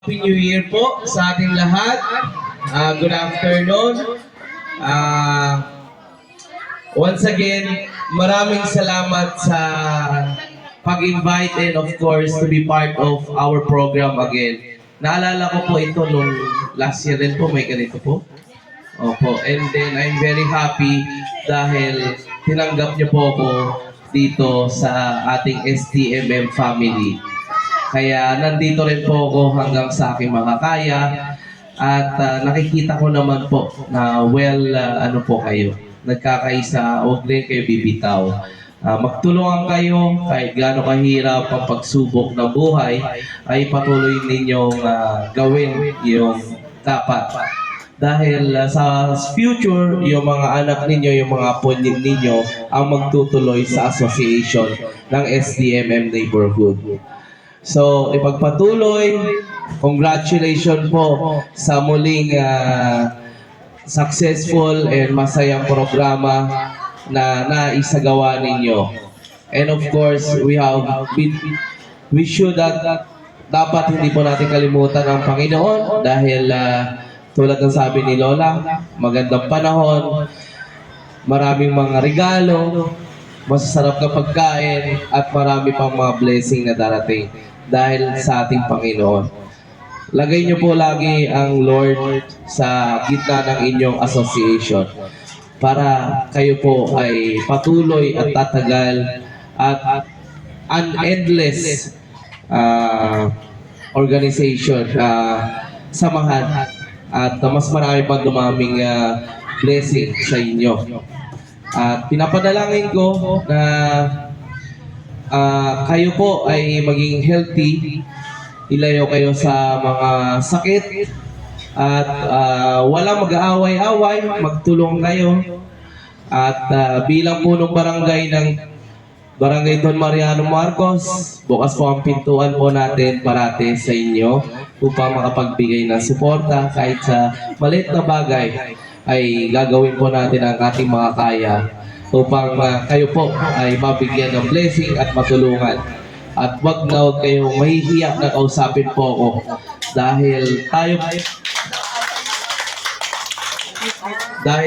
Happy New Year po sa ating lahat. Good afternoon. Once again, maraming salamat sa pag-invite and of course to be part of our program again. Naalala ko po ito nung last year din po, may ganito po. Opo, and then I'm very happy dahil tinanggap niyo po ako dito sa ating STMM family. Kaya nandito rin po ako hanggang sa aking makakaya at nakikita ko naman po na ano po kayo, nagkakaisa, huwag rin kayo bibitaw. Magtulungan kayo kahit gaano kahirap ang pagsubok ng buhay ay patuloy ninyong gawin yung dapat. Dahil sa future, yung mga anak ninyo, yung mga apo ninyo ang magtutuloy sa association ng STMM Neighborhood. So, ipagpatuloy, congratulations po sa muling successful and masayang programa na naisagawa ninyo. And of course, we should dapat hindi po natin kalimutan ang Panginoon dahil tulad ng sabi ni Lola, magandang panahon, maraming mga regalo, masasarap na pagkain, at marami pang mga blessing na darating dahil sa ating Panginoon. Lagay niyo po lagi ang Lord sa gitna ng inyong association para kayo po ay patuloy at tatagal at an endless organization, samahan, at mas marami pang dumaming blessing sa inyo. At pinapadalangin ko na kayo po ay maging healthy, ilayo kayo sa mga sakit, at walang mag-aaway-away, magtulong kayo. At bilang punong barangay ng Barangay Don Mariano Marcos, bukas po ang pintuan po natin parate sa inyo upang makapagbigay ng suporta kahit sa maliit na bagay ay gagawin po natin ang ating mga kaya upang kayo po ay mabigyan ng blessing at matulungan. At wag na huwag kayong mahihiyak na kausapin po ako dahil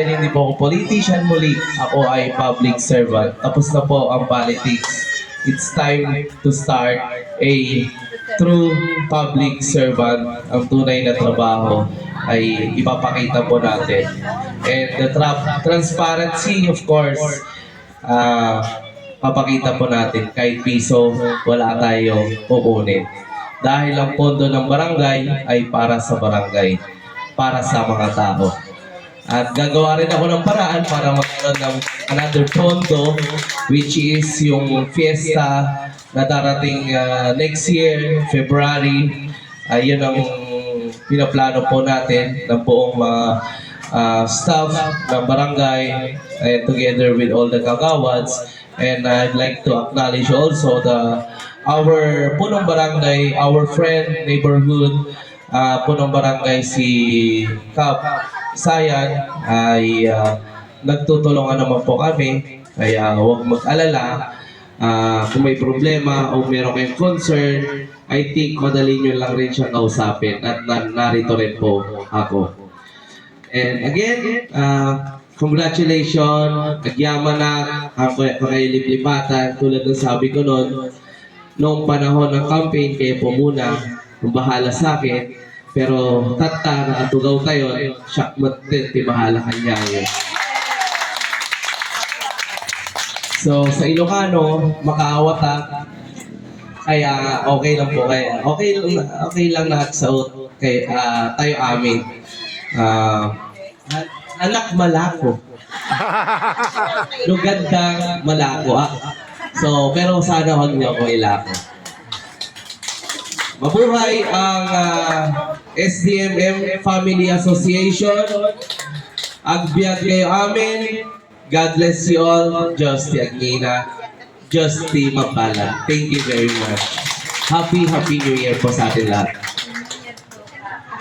hindi po ako politician, muli ako ay public servant. Tapos na po ang politics. It's time to start a true public servant. Ang tunay na trabaho ay ipapakita po natin. And the transparency, of course, papakita po natin kahit piso wala tayong kukunin. Dahil ang pondo ng barangay ay para sa barangay, para sa mga tao. At gagawa rin ako ng paraan para magkaroon ng another pondo, which is yung fiesta na darating next year, February. Yun ang pinaplano po natin ng buong mga staff ng barangay and together with all the kagawads. And I'd like to acknowledge also our punong barangay, our friend, neighborhood, punong barangay si Kap Sayan ay nagtutulungan naman po kami. Kaya huwag mag-alala. Kung may problema o meron kayong concern, I think madali nyo lang rin siya kausapin at narito rin po ako. And again, congratulations, nagyaman na ang liplipatan. Tulad ng sabi ko noong panahon ng campaign, kayo po muna bahala sa akin. Pero tata nakatugaw tayo, syakmat din, tibahala kanya yun. So sa Ilocano, makaawat kaya okay lang po kayo. Okay lang lahat sa tayo amin. Anak malako. Lugandang malako. So pero sana huwag niyo ako ilako. Mabuhay ang STMM Family Association. Agbyat kayo amin. God bless you all. Justy Agnina. Justy Mapala. Thank you very much. Happy New Year po sa atin lahat.